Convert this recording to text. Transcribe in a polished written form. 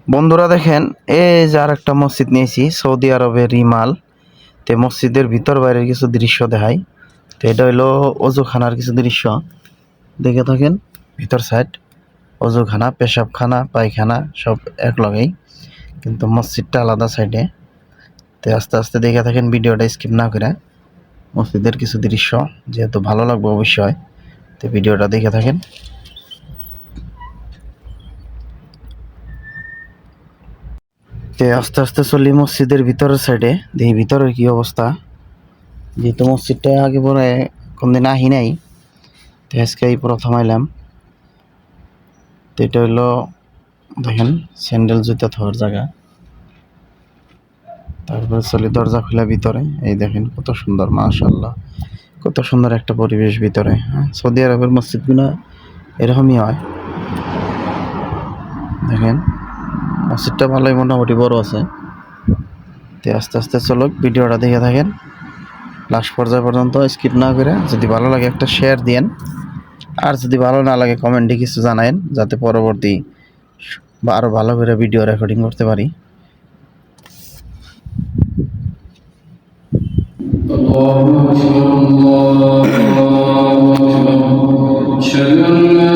বন্ধুরা দেখেন, এই যে আর একটা মসজিদ নিয়েছি সৌদি আরবের রিমাল। তো মসজিদের ভিতর বাইরের কিছু দৃশ্য দেখাই। তো এটা হইলো অজুখানার কিছু দৃশ্য, দেখে থাকেন। ভিতর সাইড অজুখানা, পেশাবখানা, পায়খানা সব এক লগেই, কিন্তু মসজিদটা আলাদা সাইডে। তো আস্তে আস্তে দেখে থাকেন, ভিডিওটা স্কিপ না করে। মসজিদের কিছু দৃশ্য যেহেতু ভালো লাগবে অবশ্যই, তো ভিডিওটা দেখে থাকেন। তো আস্তে আস্তে চলি মসজিদের ভিতরের সাইডে, দেখি ভিতরের কি অবস্থা। যেহেতু মসজিদটা আগে পরে কোনদিন আহি নাই, তো আজকেই প্রথম আইলাম। তো এটা হইলো দেখেন স্যান্ডেল জুতা থাকার জায়গা। তারপরে চলি দরজা খোলা ভিতরে, এই দেখেন কত সুন্দর, মাশাআল্লাহ কত সুন্দর একটা পরিবেশ ভিতরে। হ্যাঁ, সৌদি আরবের মসজিদগুলো এরকমই হয়। দেখেন মসজিদটা ভালোই, মোটামুটি বড় আছে। তো আস্তে আস্তে চলো ভিডিওটা দেখে থাকেন লাস্ট পর্যায় পর্যন্ত, স্কিপ না করে। যদি ভালো লাগে একটা শেয়ার দিয়েন, আর যদি ভালো না লাগে কমেন্টে কিছু জানায়েন, যাতে পরবর্তী বা আরো ভালো করে ভিডিও রেকর্ডিং করতে পারি। الله أكبر الله أكبر أشهد أن لا